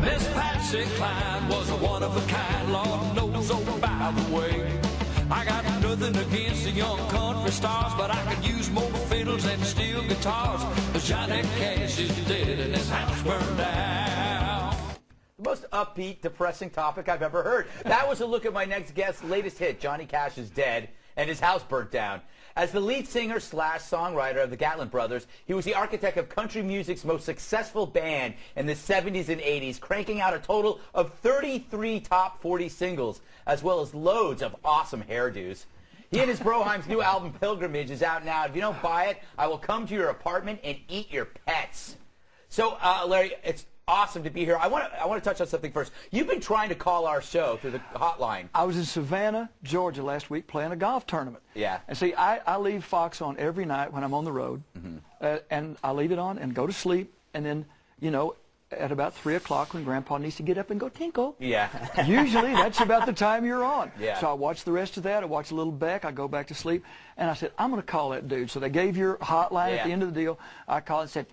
Miss Patsy Cline was a one-of-a-kind, Lord knows, oh, by the way. I got nothing against the young country stars, but I could use more fiddles and steel guitars. Johnny Cash is dead and his house burned down. The most upbeat, depressing topic I've ever heard. That was a look at my next guest's latest hit, Johnny Cash is Dead and his house burnt down. As the lead singer / songwriter of the Gatlin brothers, he was the architect of country music's most successful band in the 70s and 80s, cranking out a total of 33 top 40 singles, as well as loads of awesome hairdos. He and his Broheim's new album, Pilgrimage, is out now. If you don't buy it, I will come to your apartment and eat your pets. So, Larry, it's awesome to be here. I want to touch on something first. You've been trying to call our show through the hotline. I was in Savannah, Georgia last week playing a golf tournament. Yeah. And see, I leave Fox on every night when I'm on the road, and I leave it on and go to sleep, and then, you know, at about 3 o'clock when Grandpa needs to get up and go tinkle. Yeah. Usually that's about the time you're on. Yeah. So I watch the rest of that. I watch a little Beck. I go back to sleep. And I said, I'm going to call that dude. So they gave your hotline at the end of the deal. I called and said,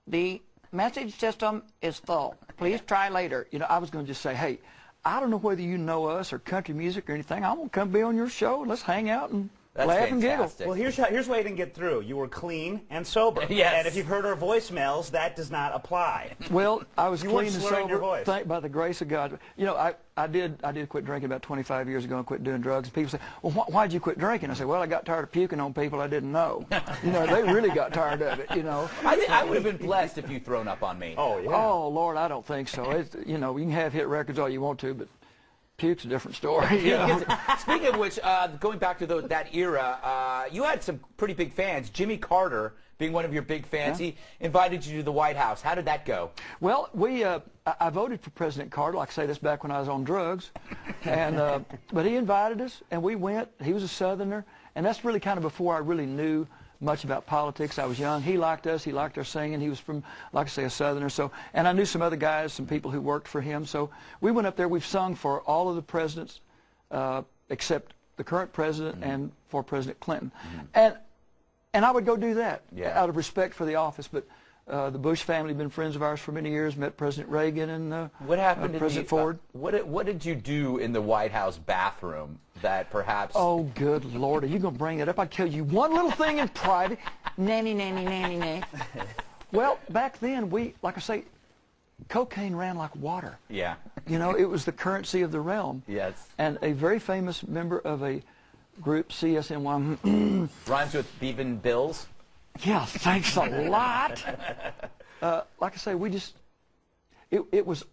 the message system is full. Please try later. You know, I was going to just say, hey, I don't know whether you know us or country music or anything. I want to come be on your show. Let's hang out and laugh and giggle. Well, here's why you didn't get through. You were clean and sober. Yes. And if you've heard our voicemails, that does not apply. Well, I was You clean weren't and slurring your sober, voice. thank by the grace of God. You know, I did quit drinking about 25 years ago and quit doing drugs. And people say, well, why'd you quit drinking? I said, well, I got tired of puking on people I didn't know. You know, they really got tired of it, you know. I would have been blessed if you'd thrown up on me. Oh, yeah. Oh, Lord, I don't think so. It's, you know, you can have hit records all you want to, but puke's a different story. You know? Speaking of which, going back to that era, you had some pretty big fans. Jimmy Carter, being one of your big fans, he invited you to the White House. How did that go? Well, I voted for President Carter. Like I say, this back when I was on drugs, and but he invited us, and we went. He was a Southerner, and that's really kind of before I really knew much about politics. I was young. He liked us. He liked our singing. He was from, like I say, a Southerner. So, and I knew some other guys, some people who worked for him. So we went up there. We've sung for all of the presidents, except the current president and for President Clinton. And I would go do that out of respect for the office. But the Bush family have been friends of ours for many years. Met President Reagan and what happened to President Ford. What did you do in the White House bathroom that perhaps? Oh, good Lord, are you going to bring that up? I'd tell you one little thing in private. Nanny, nanny, nanny, nanny. Well, back then, like I say, cocaine ran like water. Yeah. You know, it was the currency of the realm. Yes. And a very famous member of a group, CSNY. Rhymes with Beaven Bills. Yeah, thanks a lot. Like I say, we just, it was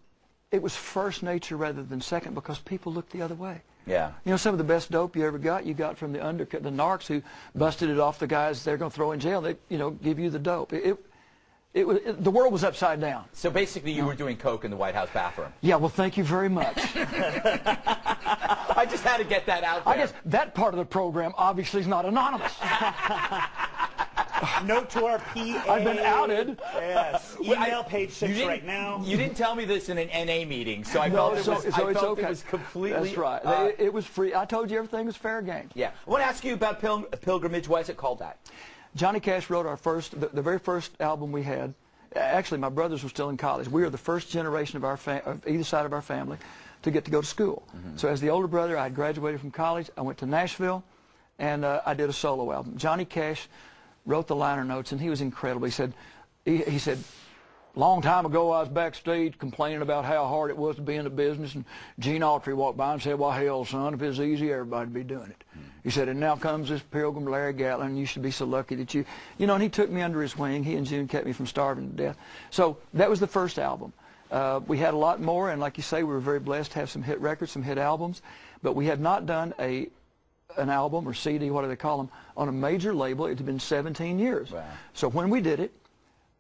first nature rather than second because people looked the other way. Yeah. You know, some of the best dope you ever got, you got from the narcs who busted it off the guys they're going to throw in jail. They, you know, give you the dope. The world was upside down. So basically you were doing coke in the White House bathroom. Yeah, well, thank you very much. I just had to get that out there. I guess that part of the program obviously is not anonymous. Note to our PA. I've been outed. Yes. Email page 6 right now. You didn't tell me this in an NA meeting, so I No, felt it was completely. That's right. It was free. I told you everything was fair game. Yeah. I want to ask you about Pilgrimage. Why is it called that? Johnny Cash wrote the very first album we had. Actually, my brothers were still in college. We were the first generation of either side of our family to get to go to school. So as the older brother, I had graduated from college. I went to Nashville, and I did a solo album. Johnny Cash wrote the liner notes, and he was incredible. He said, long time ago I was backstage complaining about how hard it was to be in the business, and Gene Autry walked by and said, well, hell, son, if it was easy, everybody'd be doing it. He said, and now comes this pilgrim, Larry Gatlin, and you should be so lucky that you know, and he took me under his wing. He and June kept me from starving to death. So that was the first album. We had a lot more, and like you say, we were very blessed to have some hit records, some hit albums, but we had not done an album or CD, what do they call them, on a major label. It had been 17 years. Wow. So when we did it,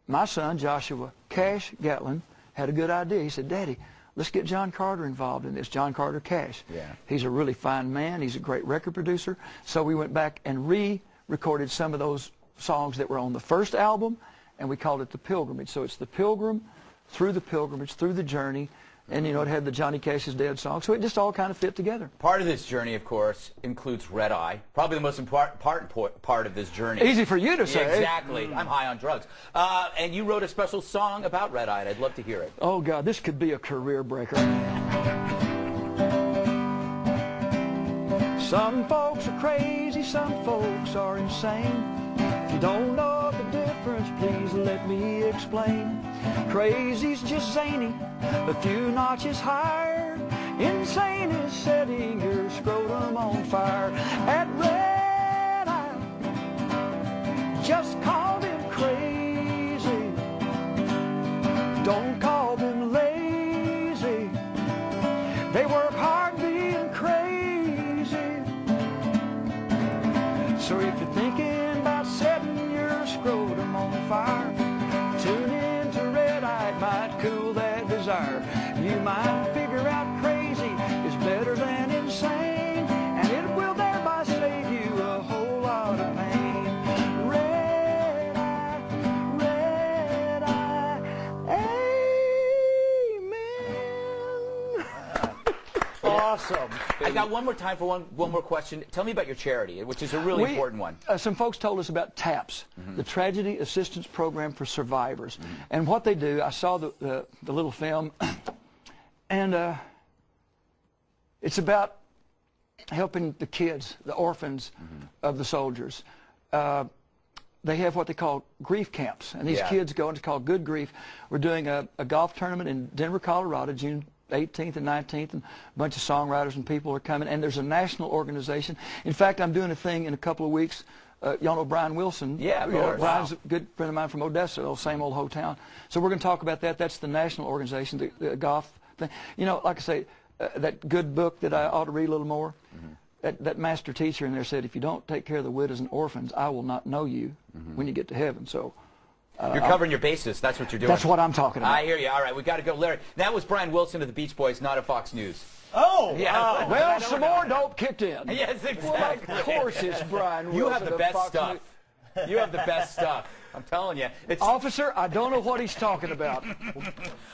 my son, Joshua Cash Gatlin, had a good idea. He said, Daddy, let's get John Carter involved in this, John Carter Cash. Yeah. He's a really fine man. He's a great record producer. So we went back and re-recorded some of those songs that were on the first album, and we called it The Pilgrimage. So it's the pilgrim, through the pilgrimage, through the journey, And, you know, it had the Johnny Cash's Dead song, so it just all kind of fit together. Part of this journey, of course, includes Red Eye. Probably the most important part of this journey. Easy for you to say. Yeah, exactly. I'm high on drugs. And you wrote a special song about Red Eye, and I'd love to hear it. Oh, God, this could be a career breaker. Some folks are crazy, some folks are insane. If you don't know the difference, please let me explain. Crazy's just zany, a few notches higher. Insane is setting your scrotum on fire. At Red Eye, just call them crazy. Don't call them lazy. They work hard being crazy. So if you're thinking about setting your scrotum on fire, tune in to Red Eye, it might cool that desire. You might figure out crazy is better than insane, and it will thereby save you a whole lot of pain. Red Eye, amen. Awesome. I got one more time for one more question. Tell me about your charity, which is a really important one. Some folks told us about TAPS, the Tragedy Assistance Program for Survivors. And what they do, I saw the little film, and it's about helping the kids, the orphans of the soldiers. They have what they call grief camps, and these kids go, and it's called Good Grief. We're doing a golf tournament in Denver, Colorado, June 18th and 19th, and a bunch of songwriters and people are coming, and there's a national organization. In fact, I'm doing a thing in a couple of weeks. Y'all know Brian Wilson. Yeah, of course. Brian's a good friend of mine from Odessa, the same old hometown. So we're going to talk about that. That's the national organization, the golf thing. You know, like I say, that good book that I ought to read a little more, that master teacher in there said, if you don't take care of the widows and orphans, I will not know you when you get to heaven. So you're covering your bases. That's what you're doing. that's what I'm talking about. I hear you. All right, we got to go. Larry, that was Brian Wilson of the Beach Boys, not of Fox News. Oh, Yeah. wow. Well, some more dope kicked in. Yes, exactly. Well, of course it's Brian Wilson. You have the of best Fox stuff. News. You have the best stuff. I'm telling you. It's Officer, I don't know what he's talking about.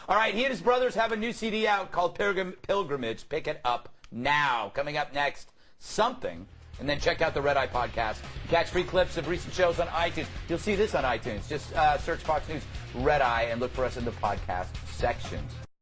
all right, he and his brothers have a new CD out called Pilgrimage. Pick it up now. Coming up next, Something. And then check out the Red Eye podcast. Catch free clips of recent shows on iTunes. You'll see this on iTunes. Just search Fox News Red Eye and look for us in the podcast section.